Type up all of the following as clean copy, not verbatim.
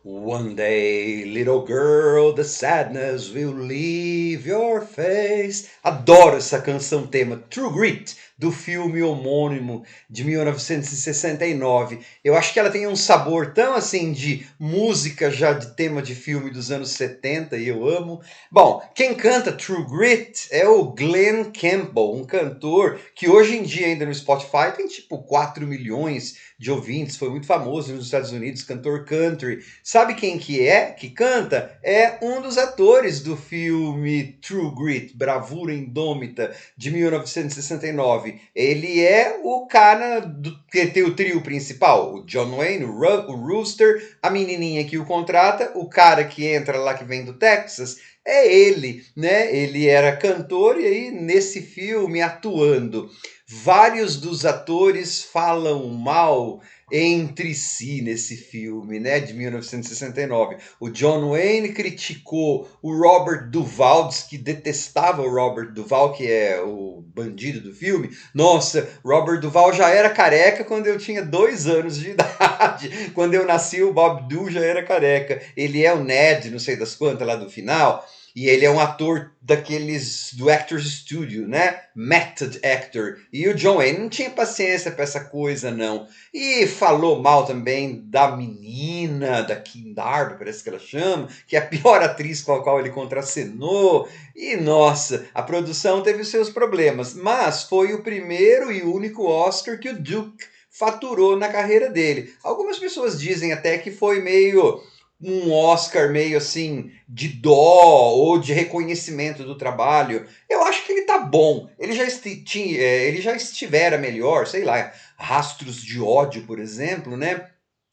One day, little girl, the sadness will leave your face. Adoro essa canção tema, True Grit, do filme homônimo de 1969. Eu acho que ela tem um sabor tão assim de música já de tema de filme dos anos 70 e eu amo. Bom, quem canta True Grit é o Glenn Campbell, um cantor que hoje em dia ainda no Spotify tem tipo 4 milhões de ouvintes, foi muito famoso nos Estados Unidos, cantor country. Sabe quem que canta? É um dos atores do filme True Grit, Bravura Indômita, de 1969. Ele é o cara que tem o trio principal, o John Wayne, o Rooster, a menininha que o contrata, o cara que entra lá que vem do Texas, é ele, né? Ele era cantor e aí nesse filme atuando. Vários dos atores falam mal entre si nesse filme, né, de 1969. O John Wayne criticou o Robert Duvall, diz que detestava o Robert Duvall, que é o bandido do filme. Nossa, Robert Duvall já era careca quando eu tinha 2 anos de idade. Quando eu nasci, o Bob Duvall já era careca. Ele é o Ned, não sei das quantas, lá do final. E ele é um ator daqueles do Actors Studio, né? Method actor. E o John Wayne não tinha paciência para essa coisa, não. E falou mal também da menina, da Kim Darby, parece que ela chama, que é a pior atriz com a qual ele contracenou. E nossa, a produção teve seus problemas, mas foi o primeiro e único Oscar que o Duke faturou na carreira dele. Algumas pessoas dizem até que foi meio um Oscar meio assim de dó ou de reconhecimento do trabalho. Eu acho que ele tá bom. Ele já estivera melhor, sei lá, Rastros de Ódio, por exemplo, né?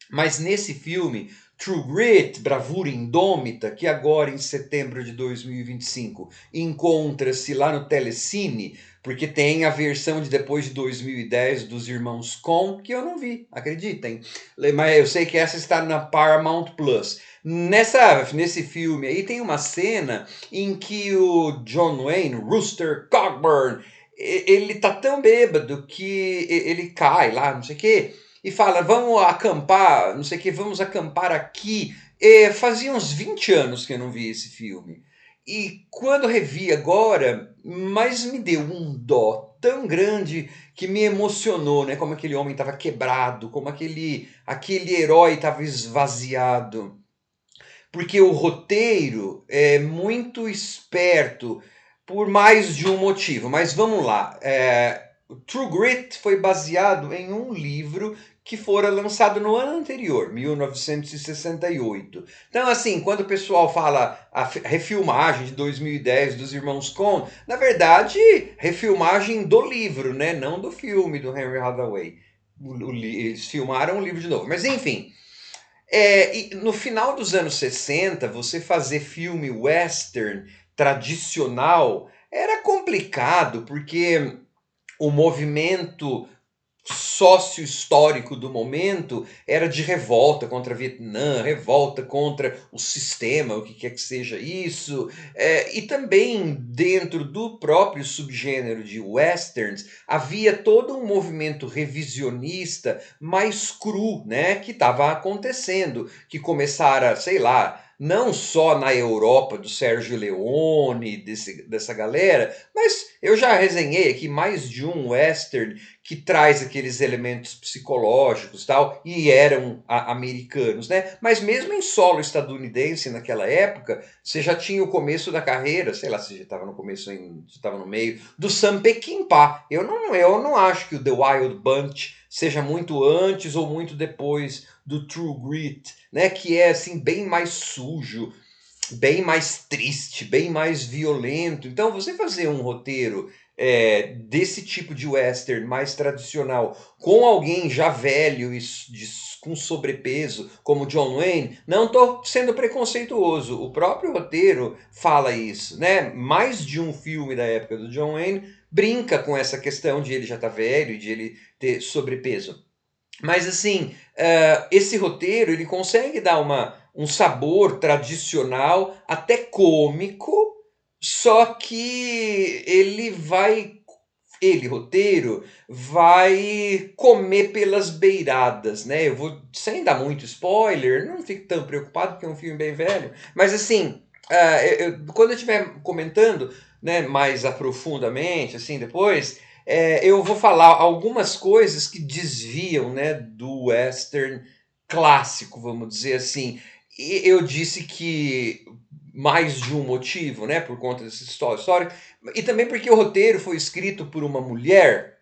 Mas nesse filme, True Grit, Bravura Indômita, que agora em setembro de 2025 encontra-se lá no Telecine, porque tem a versão de depois de 2010 dos Irmãos Coen, que eu não vi, acreditem. Mas eu sei que essa está na Paramount Plus. Nesse filme aí tem uma cena em que o John Wayne, Rooster Cogburn, ele tá tão bêbado que ele cai lá, não sei o quê, e fala, vamos acampar, não sei o que, vamos acampar aqui. Fazia uns 20 anos que eu não vi esse filme. E quando revi agora, mas me deu um dó tão grande que me emocionou, né? Como aquele homem estava quebrado, como aquele herói estava esvaziado. Porque o roteiro é muito esperto por mais de um motivo. Mas vamos lá. O True Grit foi baseado em um livro que fora lançado no ano anterior, 1968. Então, assim, quando o pessoal fala a refilmagem de 2010 dos Irmãos Coen, na verdade, refilmagem do livro, né? Não do filme do Henry Hathaway. Eles filmaram o livro de novo. Mas, enfim, e no final dos anos 60, você fazer filme western tradicional era complicado, porque o movimento sócio-histórico do momento era de revolta contra a Vietnã, revolta contra o sistema, o que quer que seja isso, e também dentro do próprio subgênero de westerns havia todo um movimento revisionista mais cru, né, que estava acontecendo, que começara, sei lá, não só na Europa do Sérgio Leone, dessa galera, mas eu já resenhei aqui mais de um western que traz aqueles elementos psicológicos tal, e eram americanos, né? Mas mesmo em solo estadunidense naquela época, você já tinha o começo da carreira, sei lá se já estava no começo, se estava no meio, do Sam Peckinpah. Eu não acho que o The Wild Bunch seja muito antes ou muito depois do True Grit, né? Que é assim bem mais sujo, bem mais triste, bem mais violento. Então, você fazer um roteiro desse tipo de western mais tradicional com alguém já velho e com sobrepeso, como John Wayne, não estou sendo preconceituoso. O próprio roteiro fala isso, né? Mais de um filme da época do John Wayne brinca com essa questão de ele já estar velho e de ele ter sobrepeso. Mas assim, esse roteiro ele consegue dar um sabor tradicional, até cômico, só que ele vai ele, roteiro, vai comer pelas beiradas, né? Eu vou, sem dar muito spoiler, não fico tão preocupado porque é um filme bem velho, mas assim, quando eu estiver comentando, né, mais aprofundadamente, assim, depois, eu vou falar algumas coisas que desviam, né, do western clássico, vamos dizer assim. E eu disse que mais de um motivo, né, por conta dessa história, e também porque o roteiro foi escrito por uma mulher,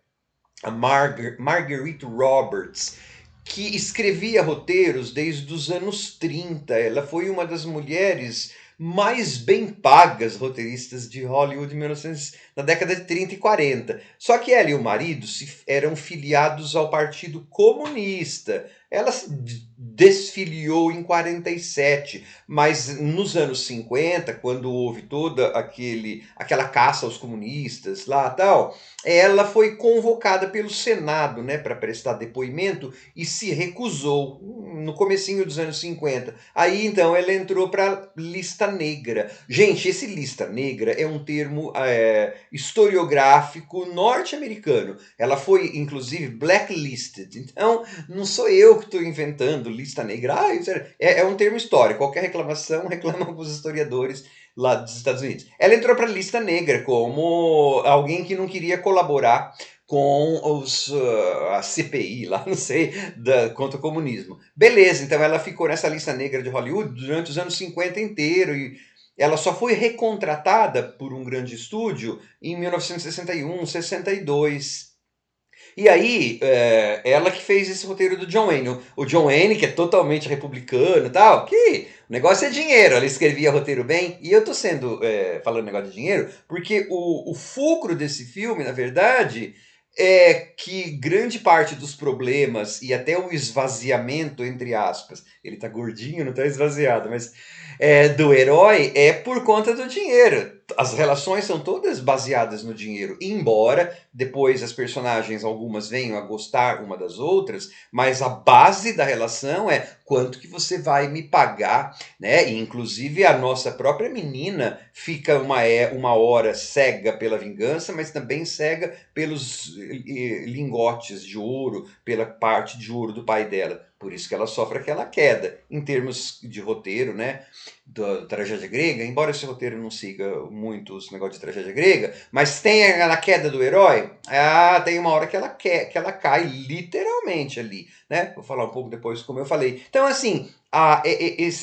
a Marguerite Roberts, que escrevia roteiros desde os anos 30. Ela foi uma das mulheres mais bem pagas roteiristas de Hollywood em 1900, na década de 30 e 40. Só que ela e o marido eram filiados ao Partido Comunista. Ela se desfiliou em 47, mas nos anos 50, quando houve toda aquela caça aos comunistas lá tal, ela foi convocada pelo Senado, né, para prestar depoimento e se recusou no comecinho dos anos 50. Aí então ela entrou para lista negra. Gente, esse lista negra é um termo historiográfico norte-americano. Ela foi inclusive blacklisted. Então não sou eu que estou inventando lista negra. Isso é um termo histórico. Qualquer reclamação reclama com os historiadores lá dos Estados Unidos. Ela entrou para a lista negra como alguém que não queria colaborar com a CPI lá, não sei, contra o comunismo. Beleza, então ela ficou nessa lista negra de Hollywood durante os anos 50 inteiro e ela só foi recontratada por um grande estúdio em 1961, 62. E aí, ela que fez esse roteiro do John Wayne. O John Wayne, que é totalmente republicano e tal, que o negócio é dinheiro. Ela escrevia roteiro bem. E eu tô falando negócio de dinheiro, porque o fulcro desse filme, na verdade, é que grande parte dos problemas e até o esvaziamento, entre aspas, ele tá gordinho, não tá esvaziado, mas do herói é por conta do dinheiro. As relações são todas baseadas no dinheiro, embora depois as personagens, algumas venham a gostar uma das outras, mas a base da relação é quanto que você vai me pagar, né? E inclusive a nossa própria menina fica uma hora cega pela vingança, mas também cega pelos lingotes de ouro, pela parte de ouro do pai dela. Por isso que ela sofre aquela queda. Em termos de roteiro, né? Da tragédia grega, embora esse roteiro não siga muito os negócios de tragédia grega, mas tem a queda do herói, tem uma hora que ela cai literalmente ali, né? Vou falar um pouco depois como eu falei. Então, assim,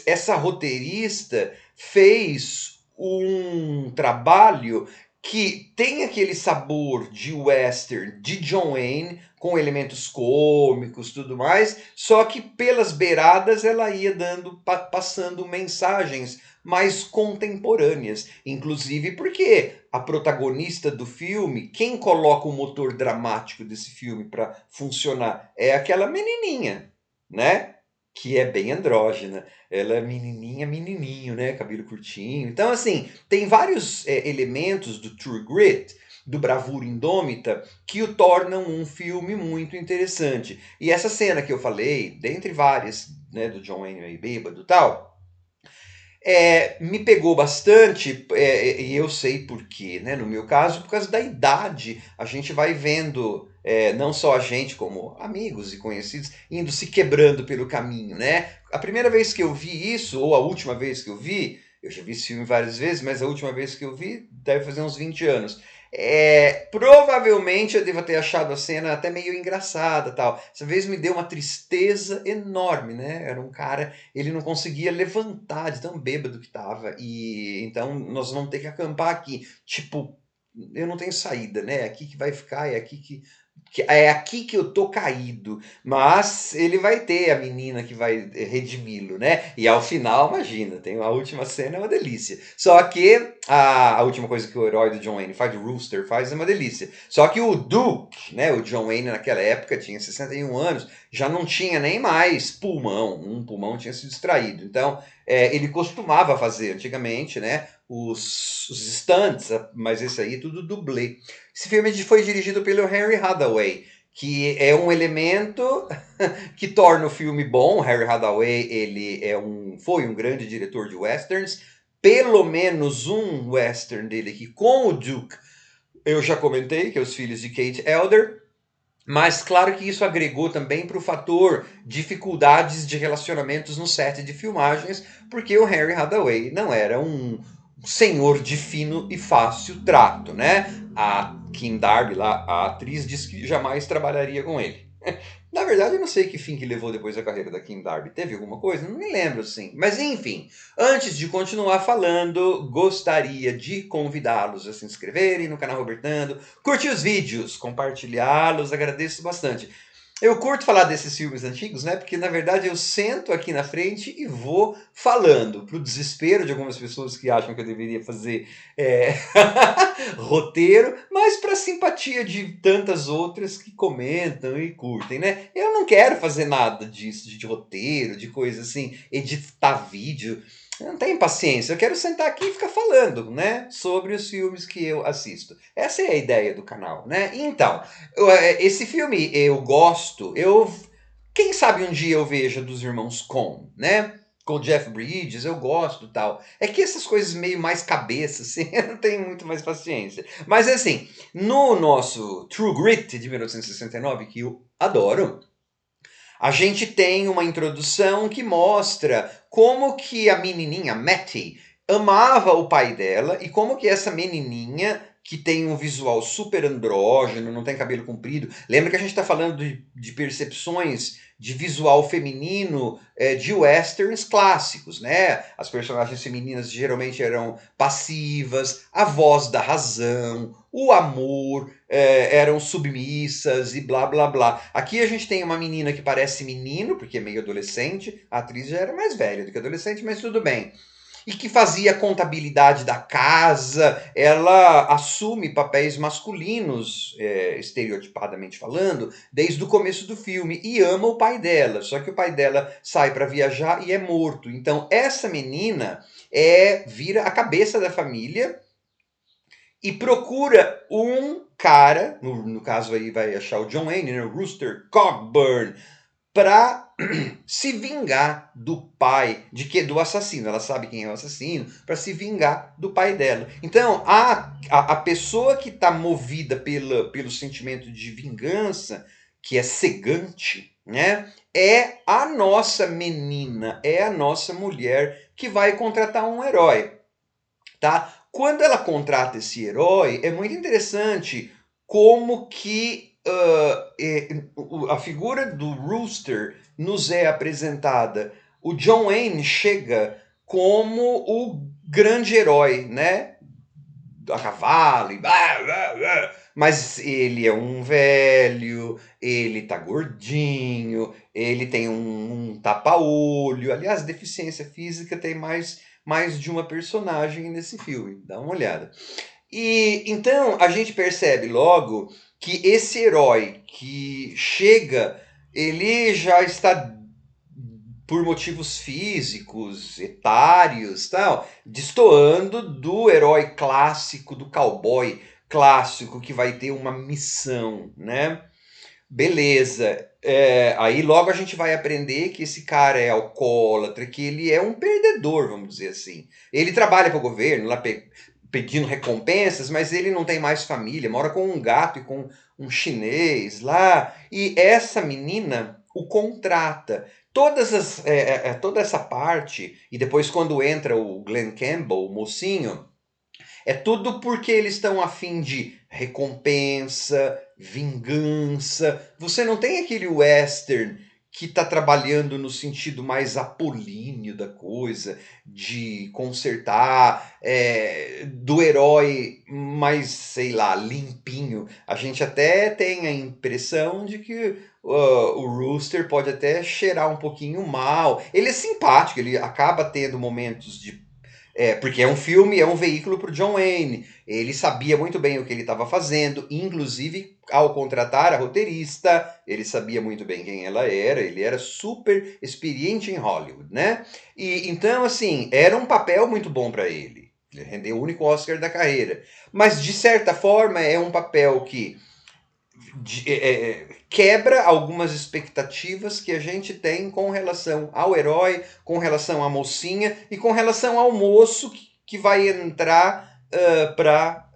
essa roteirista fez um trabalho que tem aquele sabor de western de John Wayne, com elementos cômicos, tudo mais, só que pelas beiradas ela ia passando mensagens mais contemporâneas, inclusive porque a protagonista do filme, quem coloca o motor dramático desse filme para funcionar é aquela menininha, né? Que é bem andrógena. Ela é menininha, menininho, né? Cabelo curtinho. Então, assim, tem vários elementos do True Grit, do Bravura Indômita, que o tornam um filme muito interessante. E essa cena que eu falei, dentre várias, né, do John Wayne aí bêbado e tal, me pegou bastante, e eu sei por quê, né? No meu caso, por causa da idade, a gente vai vendo, não só a gente, como amigos e conhecidos, indo se quebrando pelo caminho, né? A primeira vez que eu vi isso, ou a última vez que eu já vi esse filme várias vezes, mas a última vez que eu vi deve fazer uns 20 anos. Provavelmente eu devo ter achado a cena até meio engraçada tal. Essa vez me deu uma tristeza enorme, né? Era um cara, ele não conseguia levantar de tão bêbado que tava. E então nós vamos ter que acampar aqui. Tipo, eu não tenho saída, né? É aqui que vai ficar, é aqui que eu tô caído. Mas ele vai ter a menina que vai redimi-lo, né? E ao final, imagina, tem a última cena, é uma delícia. Só que a última coisa que o herói do John Wayne faz, o Rooster faz, é uma delícia. Só que o Duke, né? O John Wayne naquela época tinha 61 anos, já não tinha nem mais pulmão. Um pulmão tinha sido extraído. Então, ele costumava fazer antigamente, né? Os stunts, mas esse aí é tudo dublê. Esse filme foi dirigido pelo Henry Hathaway, que é um elemento que torna o filme bom. Henry Hathaway, foi um grande diretor de westerns. Pelo menos um western dele aqui com o Duke eu já comentei que é os filhos de Kate Elder, mas claro que isso agregou também para o fator dificuldades de relacionamentos no set de filmagens, porque o Henry Hathaway não era um senhor de fino e fácil trato, né? A Kim Darby, lá, a atriz, disse que jamais trabalharia com ele. Na verdade, eu não sei que fim que levou depois a carreira da Kim Darby. Teve alguma coisa? Não me lembro, sim. Mas enfim, antes de continuar falando, gostaria de convidá-los a se inscreverem no canal Robertando, curtir os vídeos, compartilhá-los, agradeço bastante. Eu curto falar desses filmes antigos, né? Porque na verdade eu sento aqui na frente e vou falando, pro desespero de algumas pessoas que acham que eu deveria fazer roteiro, mas para simpatia de tantas outras que comentam e curtem, né? Eu não quero fazer nada disso, de roteiro, de coisa assim, editar vídeo. Eu não tenho paciência, eu quero sentar aqui e ficar falando, né, sobre os filmes que eu assisto. Essa é a ideia do canal, né? Então, esse filme eu gosto, quem sabe um dia eu veja dos irmãos Coen, né? Com o Jeff Bridges, eu gosto e tal. É que essas coisas meio mais cabeça, assim, eu não tenho muito mais paciência. Mas assim, no nosso True Grit de 1969, que eu adoro, a gente tem uma introdução que mostra como que a menininha, Mattie, amava o pai dela e como que essa menininha, que tem um visual super andrógeno, não tem cabelo comprido. Lembra que a gente está falando de percepções de visual feminino de westerns clássicos, né? As personagens femininas geralmente eram passivas, a voz da razão, o amor, eram submissas e blá blá blá. Aqui a gente tem uma menina que parece menino, porque é meio adolescente, a atriz já era mais velha do que adolescente, mas tudo bem. E que fazia a contabilidade da casa, ela assume papéis masculinos, estereotipadamente falando, desde o começo do filme, e ama o pai dela, só que o pai dela sai para viajar e é morto. Então essa menina vira a cabeça da família e procura um cara, no caso aí vai achar o John Wayne, né, o Rooster Cogburn, para se vingar do pai, do assassino. Ela sabe quem é o assassino, para se vingar do pai dela. Então, a pessoa que está movida pelo sentimento de vingança, que é cegante, né? É a nossa menina, é a nossa mulher que vai contratar um herói, tá? Quando ela contrata esse herói, é muito interessante como que a figura do Rooster nos é apresentada. O John Wayne chega como o grande herói, né? A cavalo, mas ele é um velho, ele tá gordinho, ele tem um tapa-olho. Aliás, deficiência física tem mais de uma personagem nesse filme, dá uma olhada. E então a gente percebe logo que esse herói que chega, ele já está, por motivos físicos, etários, tal, destoando do herói clássico, do cowboy clássico que vai ter uma missão, né? Beleza. Aí logo a gente vai aprender que esse cara é alcoólatra, que ele é um perdedor, vamos dizer assim. Ele trabalha para o governo, lá pedindo recompensas, mas ele não tem mais família, mora com um gato e com um chinês lá. E essa menina o contrata. Toda essa parte, e depois quando entra o Glenn Campbell, o mocinho, é tudo porque eles estão a fim de recompensa, vingança. Você não tem aquele western que está trabalhando no sentido mais apolíneo da coisa, de consertar, do herói mais, sei lá, limpinho. A gente até tem a impressão de que o Rooster pode até cheirar um pouquinho mal. Ele é simpático, ele acaba tendo momentos de porque é um filme, é um veículo para o John Wayne. Ele sabia muito bem o que ele estava fazendo, inclusive ao contratar a roteirista, ele sabia muito bem quem ela era, ele era super experiente em Hollywood, né? E então, assim, era um papel muito bom para ele. Ele rendeu o único Oscar da carreira. Mas, de certa forma, é um papel que quebra algumas expectativas que a gente tem com relação ao herói, com relação à mocinha e com relação ao moço que vai entrar para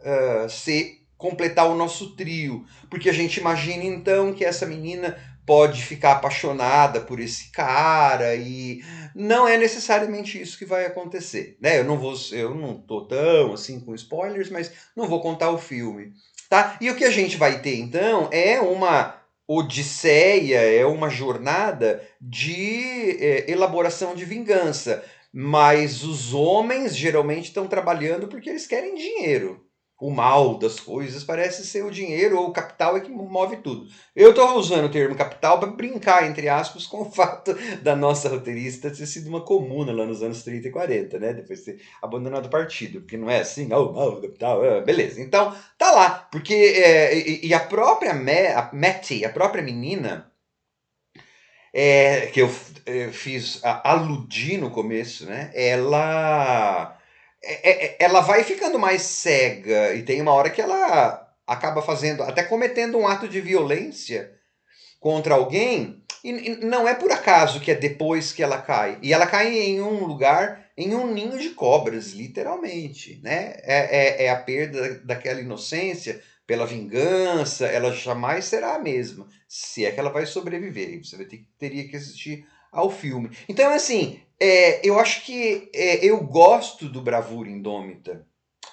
ser completar o nosso trio, porque a gente imagina então que essa menina pode ficar apaixonada por esse cara e não é necessariamente isso que vai acontecer, né? Eu não tô tão assim com spoilers, mas não vou contar o filme, tá? E o que a gente vai ter então é uma odisseia, é uma jornada de elaboração de vingança. Mas os homens geralmente estão trabalhando porque eles querem dinheiro. O mal das coisas parece ser o dinheiro ou o capital é que move tudo. Eu estou usando o termo capital para brincar, entre aspas, com o fato da nossa roteirista ter sido uma comuna lá nos anos 30 e 40, né? Depois de ter abandonado o partido, porque não é assim, o mal do capital, beleza. Então, tá lá, porque e a própria a Matty, a própria menina, que eu fiz aludir no começo, né? Ela vai ficando mais cega e tem uma hora que ela acaba fazendo, até cometendo um ato de violência contra alguém e não é por acaso que é depois que ela cai. E ela cai em um lugar, em um ninho de cobras, literalmente, né? É a perda daquela inocência pela vingança, ela jamais será a mesma, se é que ela vai sobreviver. E você teria que assistir ao filme. Então, assim, eu acho que eu gosto do Bravura Indômita,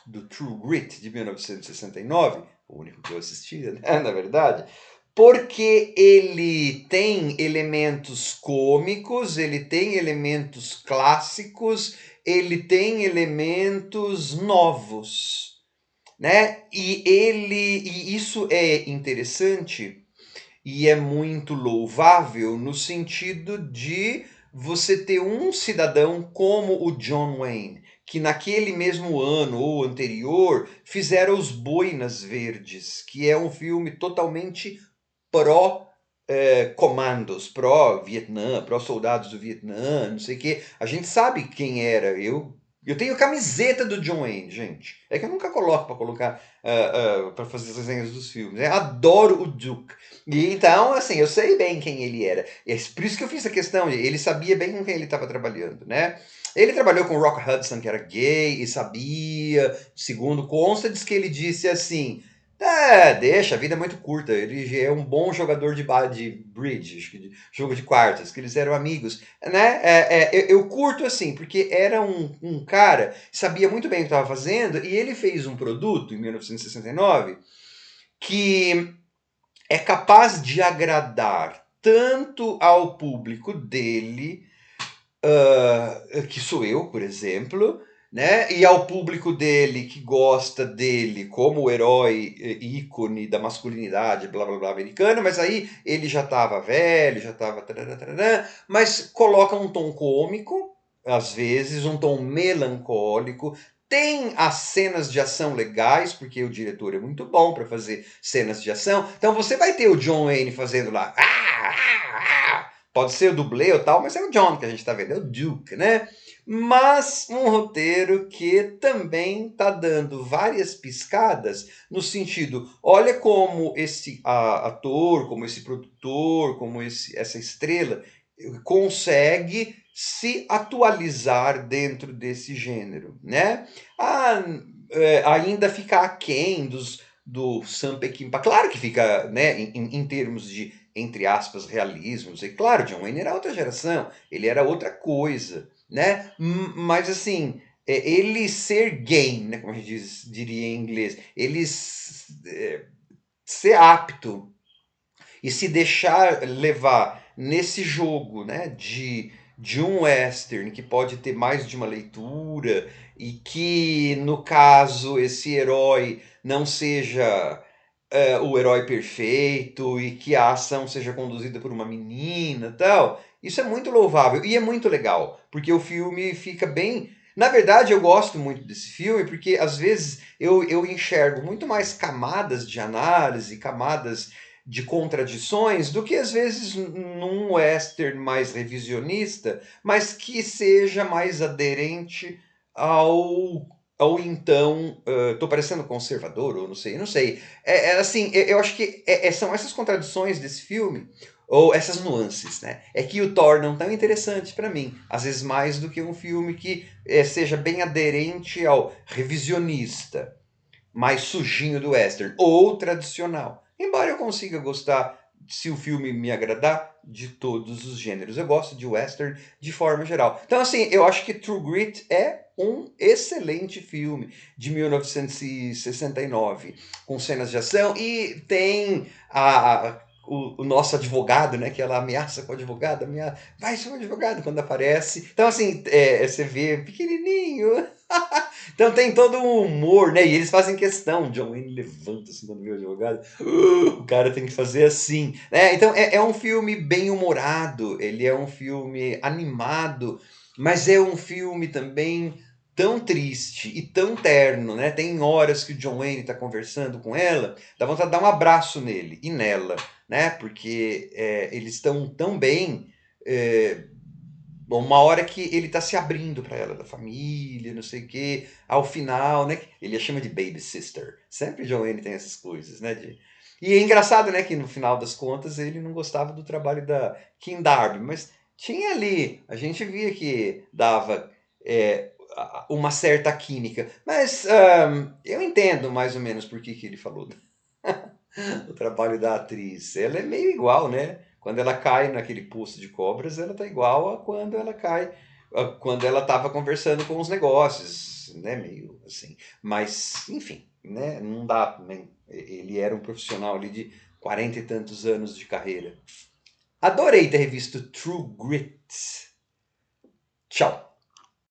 do True Grit, de 1969, o único que eu assistia, né, na verdade, porque ele tem elementos cômicos, ele tem elementos clássicos, ele tem elementos novos, né? E isso é interessante e é muito louvável no sentido de você ter um cidadão como o John Wayne, que naquele mesmo ano ou anterior fizeram Os Boinas Verdes, que é um filme totalmente pró-comandos, pró-Vietnã, pró-soldados do Vietnã, não sei o quê. A gente sabe quem era. Eu tenho camiseta do John Wayne, gente. É que eu nunca coloco para colocar para fazer as resenhas dos filmes. Né? Adoro o Duke. E então, assim, eu sei bem quem ele era. É por isso que eu fiz a questão. Ele sabia bem com quem ele estava trabalhando, né? Ele trabalhou com o Rock Hudson, que era gay, e sabia, segundo consta, diz que ele disse assim: deixa, a vida é muito curta. Ele é um bom jogador de bridge, acho que de jogo de quartas, que eles eram amigos, né? Eu curto assim, porque era um cara que sabia muito bem o que estava fazendo e ele fez um produto em 1969 que é capaz de agradar tanto ao público dele, que sou eu, por exemplo, né? E ao público dele que gosta dele como o herói ícone da masculinidade, blá blá blá americana, mas aí ele já estava velho, já estava. Mas coloca um tom cômico, às vezes, um tom melancólico. Tem as cenas de ação legais, porque o diretor é muito bom para fazer cenas de ação. Então você vai ter o John Wayne fazendo lá. Pode ser o dublê ou tal, mas é o John que a gente está vendo, é o Duke, né? Mas um roteiro que também está dando várias piscadas no sentido, olha como esse ator, como esse produtor, como essa estrela consegue se atualizar dentro desse gênero, né? Ainda fica aquém do Sam Peckinpah. Claro que fica, né, em termos de, entre aspas, realismo. E claro, John Wayne era outra geração, ele era outra coisa, né? Mas assim, ele ser game, né, como a gente diria em inglês, ele ser apto e se deixar levar nesse jogo, né, de um western que pode ter mais de uma leitura e que, no caso, esse herói não seja o herói perfeito e que a ação seja conduzida por uma menina e tal, isso é muito louvável e é muito legal, porque o filme fica bem. Na verdade, eu gosto muito desse filme porque às vezes eu enxergo muito mais camadas de análise, camadas de contradições do que às vezes num western mais revisionista, mas que seja mais aderente ao então, estou parecendo conservador ou não sei. Assim, eu acho que são essas contradições desse filme, ou essas nuances, né? É que o tornam tão interessante para mim, às vezes mais do que um filme que seja bem aderente ao revisionista. mais sujinho do western, ou tradicional. Embora eu consiga gostar, se o filme me agradar, de todos os gêneros. Eu gosto de western de forma geral. Então, assim, eu acho que True Grit é um excelente filme de 1969, com cenas de ação, e tem o nosso advogado, né? Que ela ameaça com o advogado, vai ser o advogado quando aparece. Então, assim, você vê pequenininho. Então tem todo um humor, né? E eles fazem questão. John Wayne levanta assim quando vê o advogado. O cara tem que fazer assim. Né? Então é um filme bem humorado, ele é um filme animado, mas é um filme também tão triste e tão terno, né? Tem horas que o John Wayne está conversando com ela, dá vontade de dar um abraço nele e nela, né? Porque eles estão tão bem. é, Bom, uma hora que ele tá se abrindo para ela, da família, não sei o quê, ao final, né? Ele a chama de baby sister. Sempre John Wayne tem essas coisas, né? E é engraçado, né, que no final das contas ele não gostava do trabalho da Kim Darby, mas tinha ali, a gente via que dava uma certa química. Mas eu entendo mais ou menos por que ele falou o trabalho da atriz. Ela é meio igual, né? Quando ela cai naquele poço de cobras, ela tá igual a quando ela cai, quando ela estava conversando com os negócios, né? Meio assim. Mas, enfim, né? Não dá. Né? Ele era um profissional ali de 40 e tantos anos de carreira. Adorei ter revisto True Grit. Tchau.